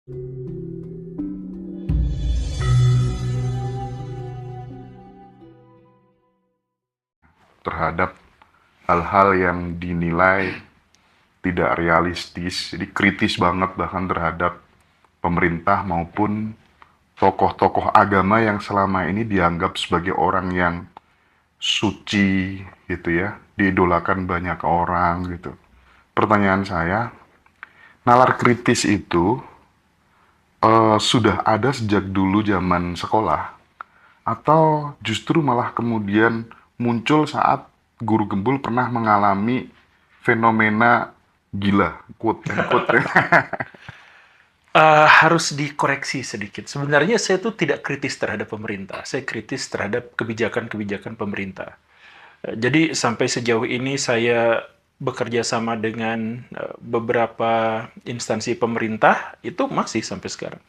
terhadap hal-hal yang dinilai tidak realistis, jadi kritis banget bahkan terhadap pemerintah maupun tokoh-tokoh agama yang selama ini dianggap sebagai orang yang suci gitu ya, diidolakan banyak orang gitu. Pertanyaan saya, nalar kritis itu sudah ada sejak dulu zaman sekolah atau justru malah kemudian muncul saat guru gembul pernah mengalami fenomena gila, quote and quote. Harus dikoreksi sedikit. Sebenarnya saya tuh tidak kritis terhadap pemerintah. Saya kritis terhadap kebijakan-kebijakan pemerintah. Jadi sampai sejauh ini saya bekerja sama dengan beberapa instansi pemerintah, itu masih sampai sekarang.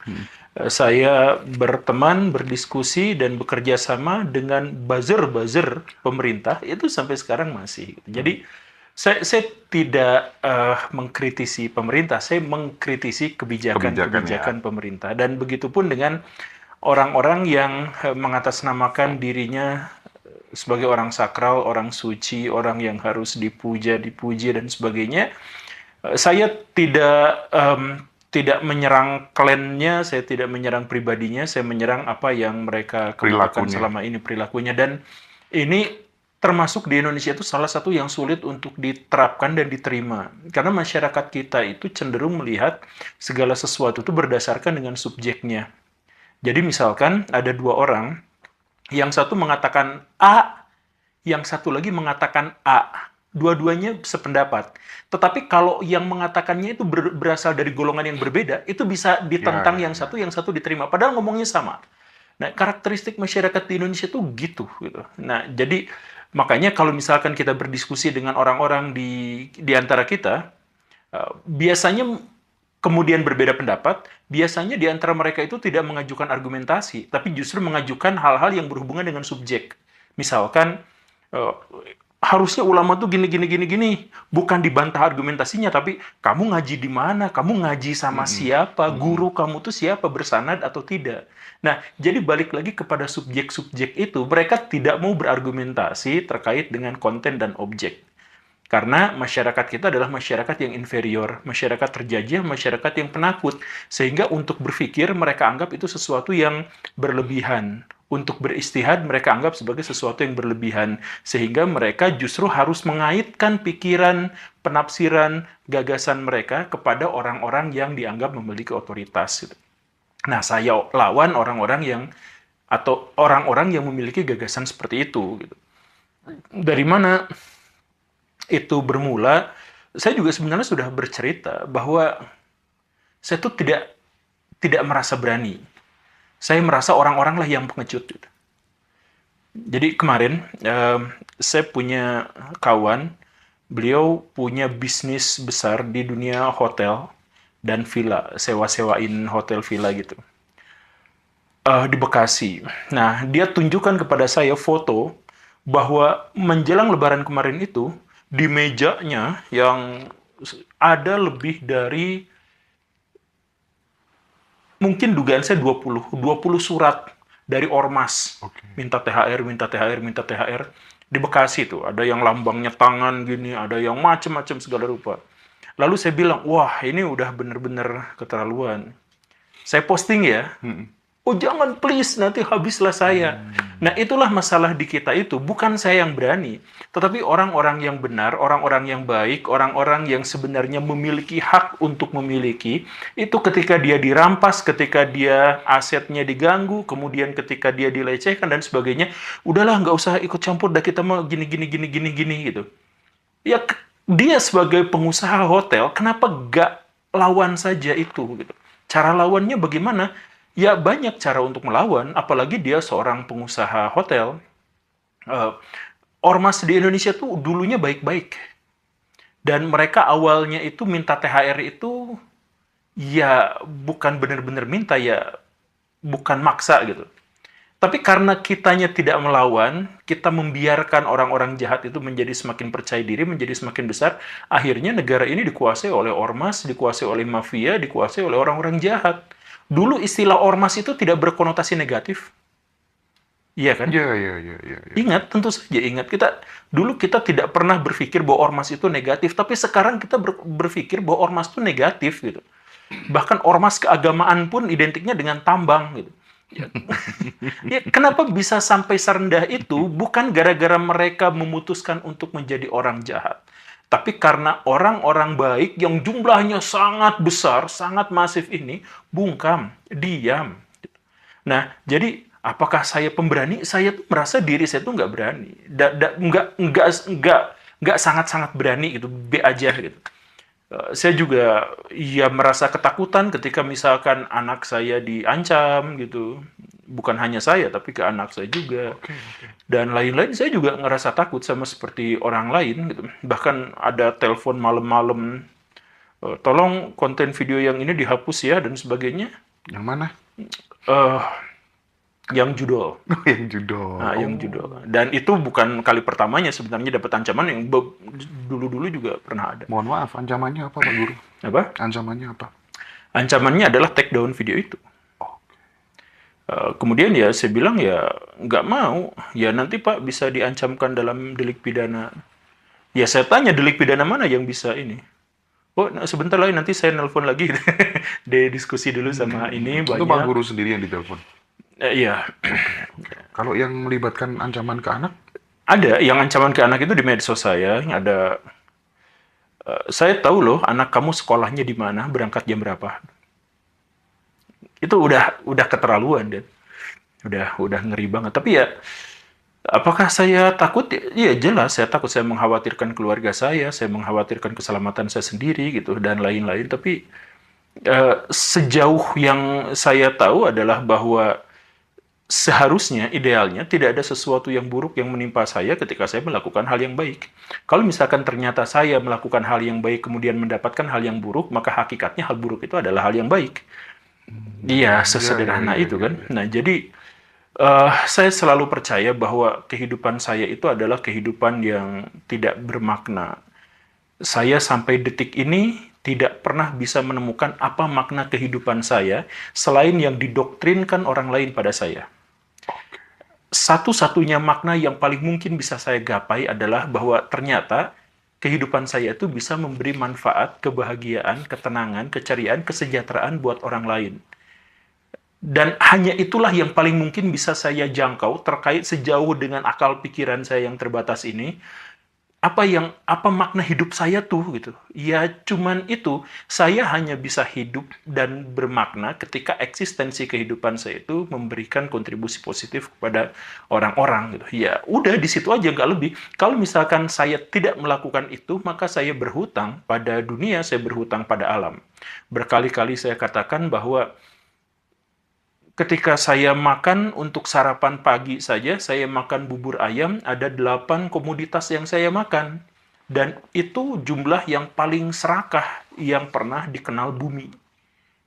Saya berteman, berdiskusi, dan bekerja sama dengan buzzer-buzzer pemerintah, itu sampai sekarang masih. Jadi saya tidak mengkritisi pemerintah, saya mengkritisi Kebijakannya. kebijakan-kebijakan pemerintah. Dan begitupun dengan orang-orang yang mengatasnamakan dirinya sebagai orang sakral, orang suci, orang yang harus dipuja, dipuji, dan sebagainya. Saya tidak menyerang klannya, saya tidak menyerang pribadinya, saya menyerang apa yang mereka kemukakan Perilakunya. selama ini, perilakunya. Dan ini termasuk di Indonesia itu salah satu yang sulit untuk diterapkan dan diterima. Karena masyarakat kita itu cenderung melihat segala sesuatu itu berdasarkan dengan subjeknya. Jadi misalkan ada dua orang, yang satu mengatakan A, yang satu lagi mengatakan A. Dua-duanya sependapat. Tetapi kalau yang mengatakannya itu berasal dari golongan yang berbeda, itu bisa Ya, ditentang ya, yang ya. satu, yang satu diterima. Padahal ngomongnya sama. Nah, karakteristik masyarakat di Indonesia tuh gitu. Nah, jadi makanya kalau misalkan kita berdiskusi dengan orang-orang di antara kita, biasanya kemudian berbeda pendapat, biasanya di antara mereka itu tidak mengajukan argumentasi, tapi justru mengajukan hal-hal yang berhubungan dengan subjek. Misalkan, eh, harusnya ulama tuh gini, gini, gini, gini. Bukan dibantah argumentasinya, tapi kamu ngaji di mana? Kamu ngaji sama Mm-mm. siapa? Mm-mm. Guru kamu tuh siapa? Bersanad atau tidak? Nah, jadi balik lagi kepada subjek-subjek itu, mereka tidak mau berargumentasi terkait dengan konten dan objek. Karena masyarakat kita adalah masyarakat yang inferior, masyarakat terjajah, masyarakat yang penakut. Sehingga untuk berpikir mereka anggap itu sesuatu yang berlebihan. Untuk beristihad mereka anggap sebagai sesuatu yang berlebihan. Sehingga mereka justru harus mengaitkan pikiran, penafsiran, gagasan mereka kepada orang-orang yang dianggap memiliki otoritas. Nah, saya lawan orang-orang yang atau orang-orang yang memiliki gagasan seperti itu. Dari mana itu bermula, saya juga sebenarnya sudah bercerita bahwa saya tuh tidak merasa berani. Saya merasa orang-orang lah yang pengecut. Jadi kemarin saya punya kawan, beliau punya bisnis besar di dunia hotel dan villa, sewa-sewain hotel villa gitu. Di Bekasi. Nah, dia tunjukkan kepada saya foto bahwa menjelang Lebaran kemarin itu, di mejanya yang ada lebih dari, mungkin dugaan saya 20 surat dari ormas. Oke. Minta THR, minta THR, minta THR. Di Bekasi tuh, ada yang lambangnya tangan gini, ada yang macam-macam segala rupa. Lalu saya bilang, wah ini udah bener-bener keterlaluan. Saya posting ya, Mm-mm. oh jangan please, nanti habislah saya. Nah itulah masalah di kita itu, bukan saya yang berani, tetapi orang-orang yang benar, orang-orang yang baik, orang-orang yang sebenarnya memiliki hak untuk memiliki, itu ketika dia dirampas, ketika dia asetnya diganggu, kemudian ketika dia dilecehkan dan sebagainya, udahlah nggak usah ikut campur, dah kita mau gini, gini, gini, gini, gini gitu. Ya dia sebagai pengusaha hotel, kenapa nggak lawan saja itu gitu. Cara lawannya bagaimana? Ya banyak cara untuk melawan, apalagi dia seorang pengusaha hotel. Eh, Ormas di Indonesia tuh dulunya baik-baik. Dan mereka awalnya itu minta THR itu ya bukan benar-benar minta, ya bukan maksa gitu. Tapi karena kitanya tidak melawan, kita membiarkan orang-orang jahat itu menjadi semakin percaya diri, menjadi semakin besar, akhirnya negara ini dikuasai oleh ormas, dikuasai oleh mafia, dikuasai oleh orang-orang jahat. Dulu istilah ormas itu tidak berkonotasi negatif, iya kan? Iya, iya, iya, iya, iya. Ingat, tentu saja ingat. Dulu kita tidak pernah berpikir bahwa ormas itu negatif, tapi sekarang kita berpikir bahwa ormas itu negatif gitu. Bahkan ormas keagamaan pun identiknya dengan tambang gitu. Ya, ya, kenapa bisa sampai serendah itu? Bukan gara-gara mereka memutuskan untuk menjadi orang jahat, tapi karena orang-orang baik yang jumlahnya sangat besar, sangat masif ini bungkam, diam. Nah, jadi apakah saya pemberani? Saya tuh merasa diri saya tuh nggak berani, nggak sangat-sangat berani gitu, B aja gitu. Saya juga ya merasa ketakutan ketika misalkan anak saya diancam gitu. Bukan hanya saya, tapi ke anak saya juga. Oke, oke. Dan lain-lain, saya juga ngerasa takut sama seperti orang lain gitu. Bahkan ada telepon malam-malam, tolong konten video yang ini dihapus ya, dan sebagainya. Yang mana? Eh, yang judul. Oh, yang judul. Nah, yang Oh, judul. Dan itu bukan kali pertamanya sebenarnya dapat ancaman yang dulu-dulu juga pernah ada. mohon maaf, ancamannya apa, Pak Guru? Apa? Ancamannya apa? Ancamannya adalah take down video itu. Oh, Kemudian ya saya bilang ya nggak mau. Ya nanti Pak bisa diancamkan dalam delik pidana. Ya saya tanya delik pidana mana yang bisa ini. Oh nah, sebentar lagi nanti saya nelpon lagi. Dia diskusi dulu sama ini itu Pak banyak. Guru sendiri yang ditelepon. Iya. Kalau yang melibatkan ancaman ke anak, Ada yang ancaman ke anak itu di medsos saya. Ada saya tahu loh anak kamu sekolahnya di mana, berangkat jam berapa. Itu udah keterlaluan dan udah ngeri banget. Tapi ya apakah saya takut? Iya jelas saya takut. Saya mengkhawatirkan keluarga saya mengkhawatirkan keselamatan saya sendiri gitu dan lain-lain. Tapi sejauh yang saya tahu adalah bahwa seharusnya idealnya tidak ada sesuatu yang buruk yang menimpa saya ketika saya melakukan hal yang baik. Kalau misalkan ternyata saya melakukan hal yang baik kemudian mendapatkan hal yang buruk, maka hakikatnya hal buruk itu adalah hal yang baik. Iya, sesederhana ya, itu ya, kan. ya. Nah, jadi saya selalu percaya bahwa kehidupan saya itu adalah kehidupan yang tidak bermakna. Saya sampai detik ini tidak pernah bisa menemukan apa makna kehidupan saya selain yang didoktrinkan orang lain pada saya. Satu-satunya makna yang paling mungkin bisa saya gapai adalah bahwa ternyata kehidupan saya itu bisa memberi manfaat, kebahagiaan, ketenangan, keceriaan, kesejahteraan buat orang lain. Dan hanya itulah yang paling mungkin bisa saya jangkau terkait sejauh dengan akal pikiran saya yang terbatas ini. Apa makna hidup saya tuh gitu. Ya cuman itu, saya hanya bisa hidup dan bermakna ketika eksistensi kehidupan saya itu memberikan kontribusi positif kepada orang-orang gitu. Ya udah di situ aja nggak lebih. Kalau misalkan saya tidak melakukan itu, maka saya berhutang pada dunia, saya berhutang pada alam. Berkali-kali saya katakan bahwa ketika saya makan untuk sarapan pagi saja, saya makan bubur ayam, ada 8 komoditas yang saya makan. Dan itu jumlah yang paling serakah yang pernah dikenal bumi.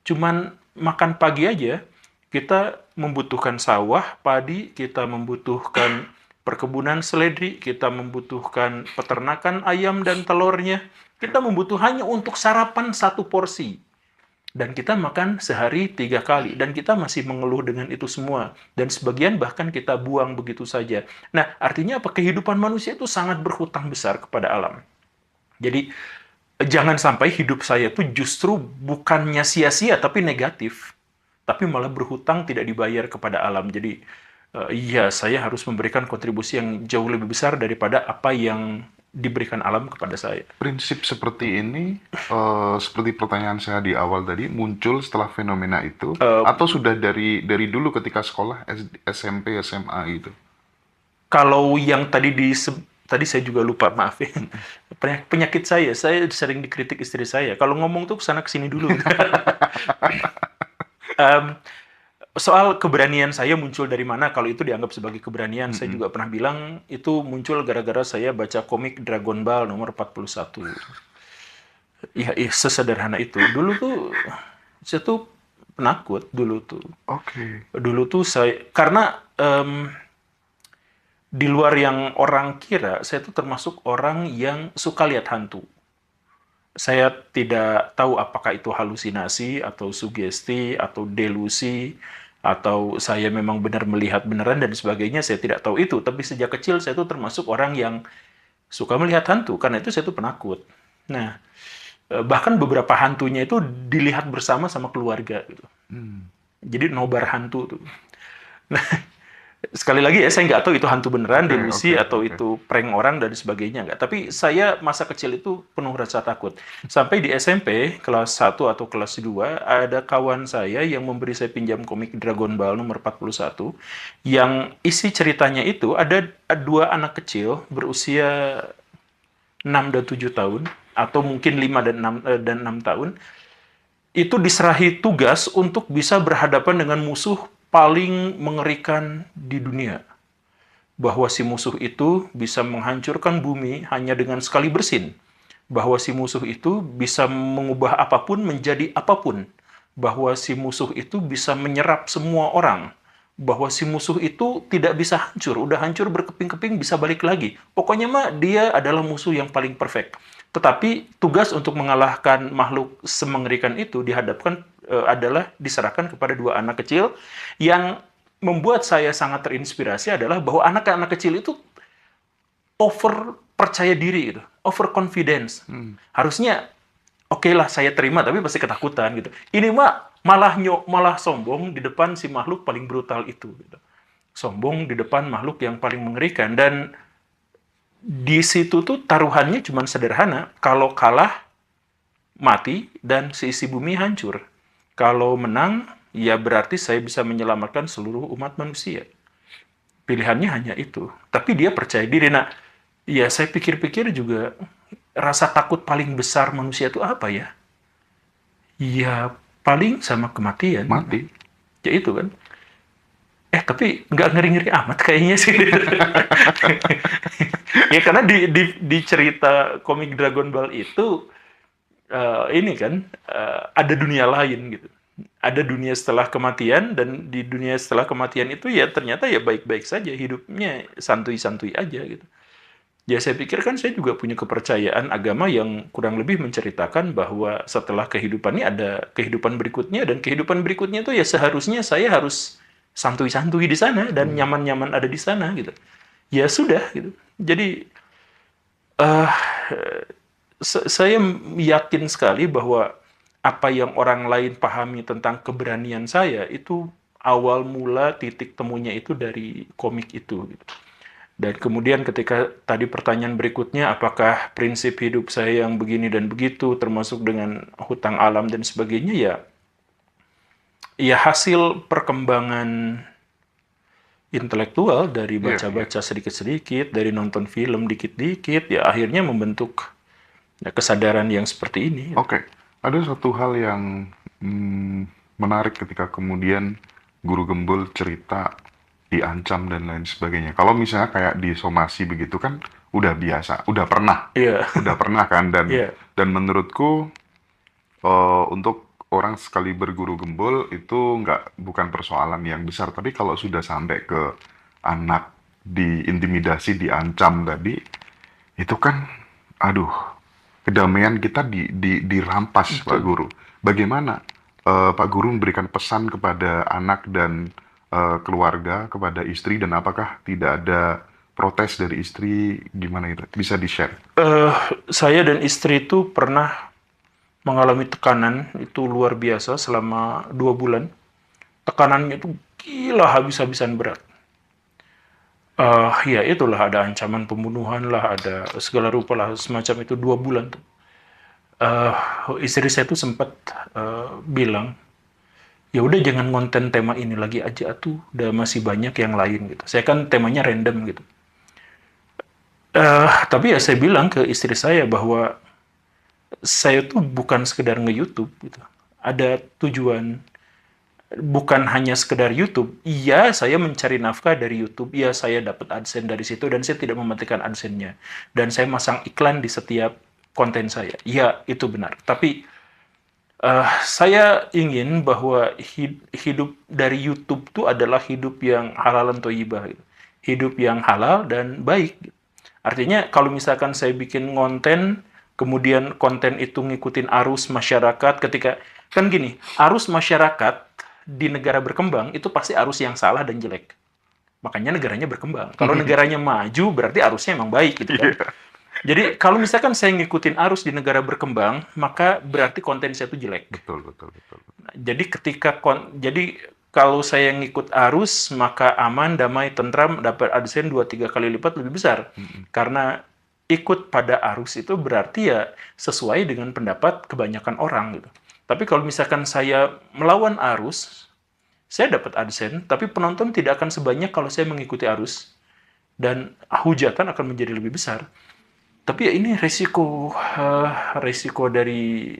Cuman makan pagi aja, kita membutuhkan sawah, padi, kita membutuhkan perkebunan seledri, kita membutuhkan peternakan ayam dan telurnya. Kita membutuhkannya untuk sarapan 1 porsi. Dan kita makan sehari 3 kali. Dan kita masih mengeluh dengan itu semua. Dan sebagian bahkan kita buang begitu saja. Nah, artinya apa? Kehidupan manusia itu sangat berhutang besar kepada alam. Jadi, jangan sampai hidup saya itu justru bukannya sia-sia, tapi negatif. Tapi malah berhutang tidak dibayar kepada alam. Jadi, iya, saya harus memberikan kontribusi yang jauh lebih besar daripada apa yang diberikan alam kepada saya. prinsip seperti ini, seperti pertanyaan saya di awal tadi, muncul setelah fenomena itu, atau sudah dari dulu ketika sekolah, SMP, SMA gitu? Kalau yang tadi saya juga lupa, maaf ya. Penyakit saya sering dikritik istri saya. Kalau ngomong tuh kesana kesini dulu. Em, Soal keberanian saya muncul dari mana, kalau itu dianggap sebagai keberanian, saya juga pernah bilang itu muncul gara-gara saya baca komik Dragon Ball nomor 41. Ya, sesederhana itu. Dulu tuh saya tuh penakut dulu tuh. Oke. Dulu tuh saya, karena di luar yang orang kira, saya tuh termasuk orang yang suka lihat hantu. Saya tidak tahu apakah itu halusinasi atau sugesti atau delusi atau saya memang benar melihat beneran dan sebagainya, saya tidak tahu itu. Tapi sejak kecil saya tuh termasuk orang yang suka melihat hantu, karena itu saya tuh penakut. Nah, bahkan beberapa hantunya itu dilihat bersama sama keluarga gitu. Hmm. Jadi nobar hantu tuh. Sekali lagi ya, saya nggak tahu itu hantu beneran, Oke, delusi, oke, atau oke. itu prank orang dan sebagainya nggak. Tapi saya masa kecil itu penuh rasa takut. Sampai di SMP, kelas 1 atau kelas 2, ada kawan saya yang memberi saya pinjam komik Dragon Ball nomor 41, yang isi ceritanya itu ada dua anak kecil berusia 6 dan 7 tahun, atau mungkin 5 dan 6 tahun, itu diserahi tugas untuk bisa berhadapan dengan musuh paling mengerikan di dunia. Bahwa si musuh itu bisa menghancurkan bumi hanya dengan sekali bersin. Bahwa si musuh itu bisa mengubah apapun menjadi apapun. Bahwa si musuh itu bisa menyerap semua orang. Bahwa si musuh itu tidak bisa hancur, udah hancur berkeping-keping bisa balik lagi. Pokoknya mah dia adalah musuh yang paling perfect. Tetapi tugas untuk mengalahkan makhluk semengerikan itu dihadapkan adalah diserahkan kepada dua anak kecil. Yang membuat saya sangat terinspirasi adalah bahwa anak-anak kecil itu over percaya diri gitu, over confidence. Harusnya oke lah saya terima, tapi pasti ketakutan gitu. Ini mah malah sombong di depan si makhluk paling brutal itu gitu. Sombong di depan makhluk yang paling mengerikan. Dan di situ tuh taruhannya cuma sederhana. Kalau kalah, mati dan seisi bumi hancur. Kalau menang, ya berarti saya bisa menyelamatkan seluruh umat manusia. Pilihannya hanya itu. Tapi dia percaya diri. Nah, ya saya pikir-pikir juga, rasa takut paling besar manusia itu apa ya? Ya paling sama kematian. Mati. Ya itu kan. Tapi nggak ngeri-ngeri amat kayaknya sih. Ya karena di cerita komik Dragon Ball itu, ini kan, ada dunia lain gitu. Ada dunia setelah kematian, dan di dunia setelah kematian itu ya ternyata ya baik-baik saja, hidupnya santuy-santuy aja gitu. Ya saya pikir kan saya juga punya kepercayaan agama yang kurang lebih menceritakan bahwa setelah kehidupan ini ada kehidupan berikutnya, dan kehidupan berikutnya itu ya seharusnya saya harus santuy-santuy di sana dan nyaman-nyaman ada di sana gitu. Ya sudah gitu. Jadi eh saya yakin sekali bahwa apa yang orang lain pahami tentang keberanian saya itu awal mula titik temunya itu dari komik itu gitu. Dan kemudian ketika tadi pertanyaan berikutnya, apakah prinsip hidup saya yang begini dan begitu, termasuk dengan hutang alam dan sebagainya, ya hasil perkembangan intelektual dari Iya, iya. baca-baca sedikit-sedikit, dari nonton film dikit-dikit, ya akhirnya membentuk kesadaran yang seperti ini. Oke. Ada satu hal yang menarik ketika kemudian guru gembul cerita diancam dan lain sebagainya. Kalau misalnya kayak di somasi begitu kan udah biasa, Iya, udah pernah kan, dan iya, menurutku untuk orang sekali berguru gembul itu bukan persoalan yang besar, tapi kalau sudah sampai ke anak diintimidasi, diancam tadi, itu kan, aduh, kedamaian kita dirampas, Pak betul. Guru. Bagaimana Pak Guru memberikan pesan kepada anak dan keluarga, kepada istri, dan apakah tidak ada protes dari istri, gimana itu? Bisa di-share? Eh, saya dan istri itu pernah mengalami tekanan itu luar biasa selama 2 bulan. Tekanannya itu gila habis-habisan berat. Ya itulah, ada ancaman pembunuhan lah, ada segala rupa lah semacam itu 2 bulan tuh. Eh, Istri saya tuh sempat bilang, ya udah jangan konten tema ini lagi aja tuh, udah masih banyak yang lain gitu. Saya kan temanya random gitu. Tapi ya saya bilang ke istri saya bahwa saya tuh bukan sekedar nge-YouTube gitu. Ada tujuan, bukan hanya sekedar YouTube. Iya, saya mencari nafkah dari YouTube. Iya, saya dapat AdSense dari situ dan saya tidak mematikan AdSense-nya. Dan saya masang iklan di setiap konten saya. Iya, itu benar. Tapi Saya ingin bahwa hidup dari YouTube itu adalah hidup yang halalan thayyibah gitu. Hidup yang halal dan baik gitu. Artinya kalau misalkan saya bikin konten, kemudian konten itu ngikutin arus masyarakat ketika kan gini, arus masyarakat di negara berkembang itu pasti arus yang salah dan jelek. Makanya negaranya berkembang. Kalau negaranya maju berarti arusnya emang baik gitu kan. Iya, Jadi kalau misalkan saya ngikutin arus di negara berkembang, maka berarti konten saya itu jelek. betul, betul, betul. Jadi jadi kalau saya ngikut arus, maka aman, damai, tentram, dapat AdSense 2-3 kali lipat lebih besar. Karena ikut pada arus itu berarti ya sesuai dengan pendapat kebanyakan orang gitu. Tapi kalau misalkan saya melawan arus, saya dapat AdSense, tapi penonton tidak akan sebanyak kalau saya mengikuti arus dan hujatan akan menjadi lebih besar. Tapi ya ini resiko dari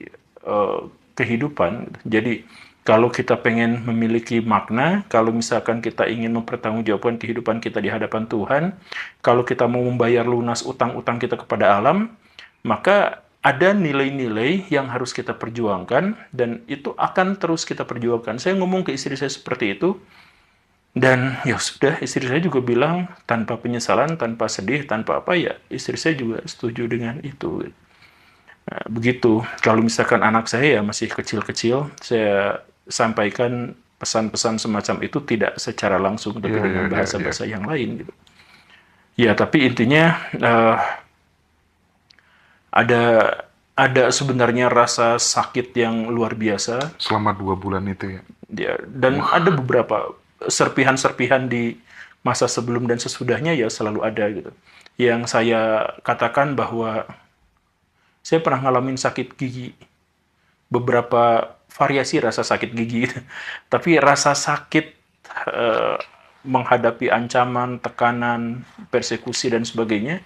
kehidupan. Jadi kalau kita pengen memiliki makna, kalau misalkan kita ingin mempertanggungjawabkan kehidupan kita di hadapan Tuhan, kalau kita mau membayar lunas utang-utang kita kepada alam, maka ada nilai-nilai yang harus kita perjuangkan dan itu akan terus kita perjuangkan. Saya ngomong ke istri saya seperti itu, dan ya sudah, istri saya juga bilang tanpa penyesalan, tanpa sedih, tanpa apa ya, istri saya juga setuju dengan itu. Nah, begitu. Kalau misalkan anak saya ya masih kecil-kecil, saya sampaikan pesan-pesan semacam itu tidak secara langsung, tapi Iya, iya, dengan iya, iya. bahasa-bahasa yang lain gitu. Ya, tapi intinya ada ada sebenarnya rasa sakit yang luar biasa. Selama 2 bulan itu ya. Ya, dan ada beberapa serpihan-serpihan di masa sebelum dan sesudahnya ya selalu ada gitu. Yang saya katakan bahwa saya pernah ngalamin sakit gigi, beberapa variasi rasa sakit gigi gitu. Tapi rasa sakit eh, menghadapi ancaman, tekanan, persekusi dan sebagainya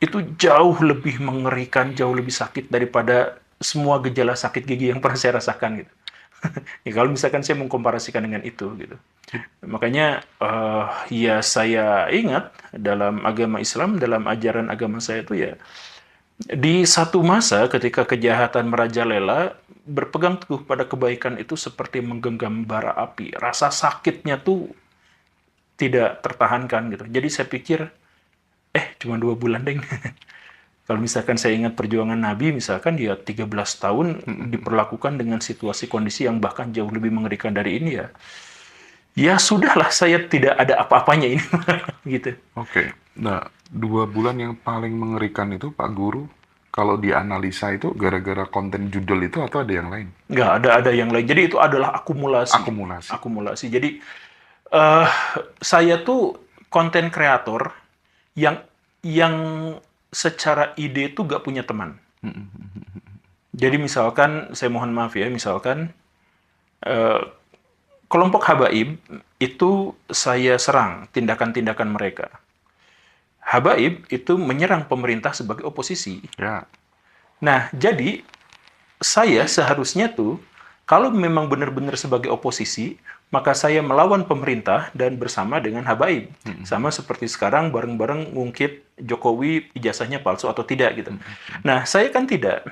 itu jauh lebih mengerikan, jauh lebih sakit daripada semua gejala sakit gigi yang pernah saya rasakan gitu. Ya, kalau misalkan saya mengkomparasikan dengan itu gitu. Makanya ya saya ingat dalam agama Islam, dalam ajaran agama saya itu ya di satu masa ketika kejahatan merajalela, berpegang teguh pada kebaikan itu seperti menggenggam bara api. Rasa sakitnya tuh tidak tertahankan gitu. Jadi saya pikir, cuma 2 bulan deh. Kalau misalkan saya ingat perjuangan Nabi, misalkan dia 13 tahun diperlakukan dengan situasi kondisi yang bahkan jauh lebih mengerikan dari ini ya. Ya sudahlah, saya tidak ada apa-apanya ini. gitu. Oke. Nah, 2 bulan yang paling mengerikan itu Pak Guru, kalau dianalisa itu gara-gara konten judul itu atau ada yang lain? Nggak ada yang lain. Jadi itu adalah akumulasi. Akumulasi. Akumulasi. Jadi eh saya tuh konten kreator yang yang secara ide tuh gak punya teman. Jadi misalkan, saya mohon maaf ya, misalkan eh, kelompok habaib itu saya serang tindakan-tindakan mereka. Habaib itu menyerang pemerintah sebagai oposisi. Ya, Nah, jadi saya seharusnya tuh kalau memang benar-benar sebagai oposisi, maka saya melawan pemerintah dan bersama dengan habaib. Sama seperti sekarang bareng-bareng ngungkit Jokowi ijazahnya palsu atau tidak gitu. Nah, saya kan tidak.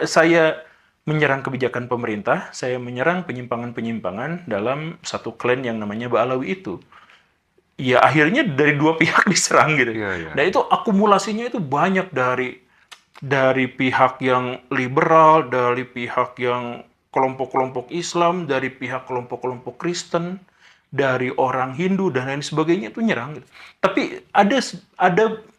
Saya menyerang kebijakan pemerintah, saya menyerang penyimpangan-penyimpangan dalam satu klan yang namanya Ba'alawi itu. Ya akhirnya dari dua pihak diserang gitu. iya, iya. Nah itu akumulasinya itu banyak dari pihak yang liberal, dari pihak yang kelompok-kelompok Islam, dari pihak kelompok-kelompok Kristen, dari orang Hindu dan lain sebagainya itu nyerang. Gitu. Tapi ada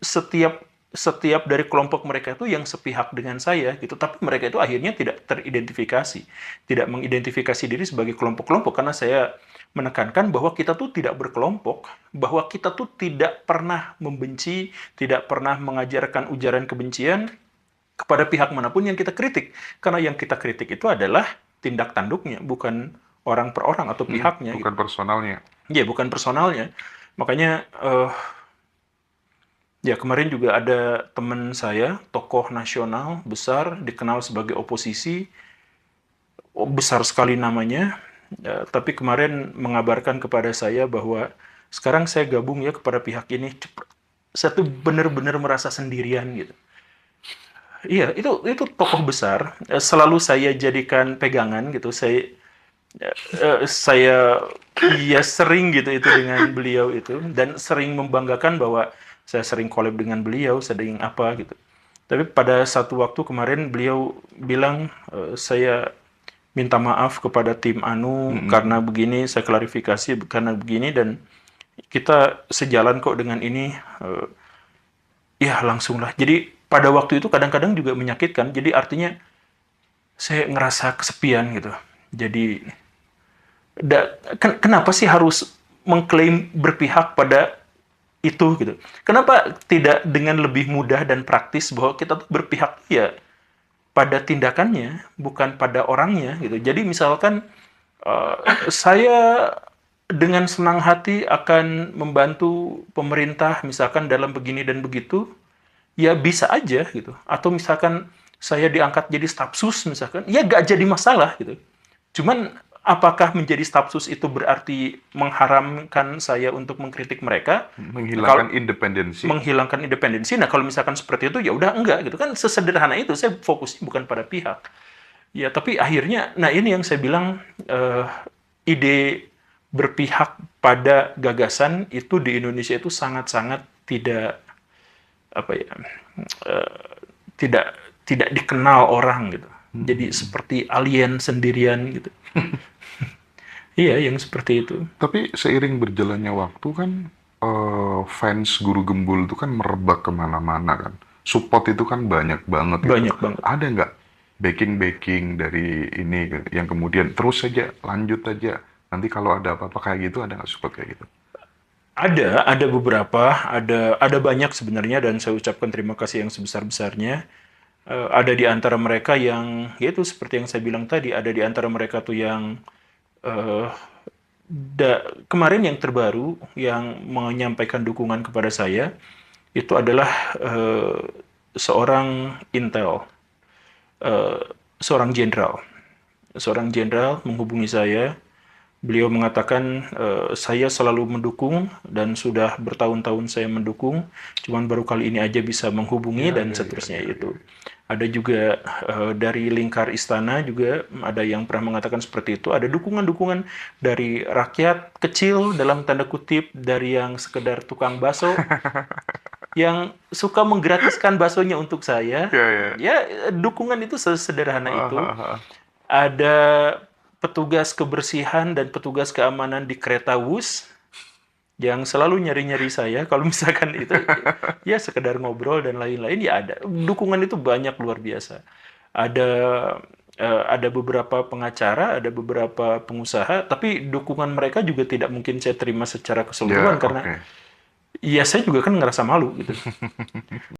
setiap dari kelompok mereka itu yang sepihak dengan saya gitu. Tapi mereka itu akhirnya tidak teridentifikasi, tidak mengidentifikasi diri sebagai kelompok-kelompok karena saya menekankan bahwa kita tuh tidak berkelompok, bahwa kita tuh tidak pernah membenci, tidak pernah mengajarkan ujaran kebencian kepada pihak manapun yang kita kritik. Karena yang kita kritik itu adalah tindak tanduknya, bukan orang per orang atau pihaknya. Bukan personalnya. Ya, bukan personalnya. Makanya ya kemarin juga ada teman saya, tokoh nasional besar, dikenal sebagai oposisi, besar sekali namanya, tapi kemarin mengabarkan kepada saya bahwa sekarang saya gabung ya kepada pihak ini. Saya tuh benar-benar merasa sendirian gitu. Iya, itu tokoh besar. Selalu saya jadikan pegangan gitu. Saya ya sering gitu itu dengan beliau itu, dan sering membanggakan bahwa saya sering collab dengan beliau, sering apa gitu. Tapi pada satu waktu kemarin beliau bilang, saya minta maaf kepada tim Anu karena begini, saya klarifikasi karena begini, dan kita sejalan kok dengan ini. Eh, ya langsunglah. Jadi pada waktu itu kadang-kadang juga menyakitkan. Jadi artinya saya ngerasa kesepian gitu. Jadi kenapa sih harus mengklaim berpihak pada itu gitu? Kenapa tidak dengan lebih mudah dan praktis bahwa kita tuh berpihak ya pada tindakannya, bukan pada orangnya gitu. Jadi misalkan saya dengan senang hati akan membantu pemerintah misalkan dalam begini dan begitu, ya bisa aja gitu. Atau misalkan saya diangkat jadi staf sus misalkan, ya gak jadi masalah gitu. Cuman apakah menjadi staf sus itu berarti mengharamkan saya untuk mengkritik mereka? Kalau Menghilangkan independensi. menghilangkan independensi, nah kalau misalkan seperti itu ya udah enggak gitu kan, sesederhana itu. Saya fokusnya bukan pada pihak. Ya tapi akhirnya, nah ini yang saya bilang, ide berpihak pada gagasan itu di Indonesia itu sangat-sangat tidak apa ya, eh, tidak tidak dikenal orang gitu. Jadi seperti alien sendirian gitu. Iya, yang seperti itu. Tapi seiring berjalannya waktu kan fans Guru Gembul itu kan merebak kemana-mana kan. Support itu kan banyak banget gitu. Banyak banget. Ada nggak backing-backing dari ini yang kemudian terus saja lanjut aja. Nanti kalau ada apa-apa kayak gitu ada nggak support kayak gitu? Ada beberapa, ada banyak sebenarnya, dan saya ucapkan terima kasih yang sebesar-besarnya. Ada di antara mereka yang, yaitu seperti yang saya bilang tadi, ada di antara mereka tuh yang eh, kemarin yang terbaru yang menyampaikan dukungan kepada saya itu adalah eh, seorang intel, eh, seorang jenderal, menghubungi saya. Beliau mengatakan, saya selalu mendukung dan sudah bertahun-tahun saya mendukung, cuman baru kali ini aja bisa menghubungi Ya, dan ya, ya, seterusnya ya, ya. itu. Ada juga dari lingkar istana juga ada yang pernah mengatakan seperti itu. Ada dukungan-dukungan dari rakyat kecil dalam tanda kutip, dari yang sekedar tukang bakso yang suka menggratiskan baksonya untuk saya. Ya, ya. Ya, dukungan itu sesederhana Ah, itu. ah, ah. Ada petugas kebersihan dan petugas keamanan di kereta Wus yang selalu nyari-nyari saya kalau misalkan itu ya sekedar ngobrol dan lain-lain, ya ada. Dukungan itu banyak, luar biasa. Ada ada beberapa pengacara, ada beberapa pengusaha, tapi dukungan mereka juga tidak mungkin saya terima secara Ya, keseluruhan karena oke. ya saya juga kan ngerasa malu gitu.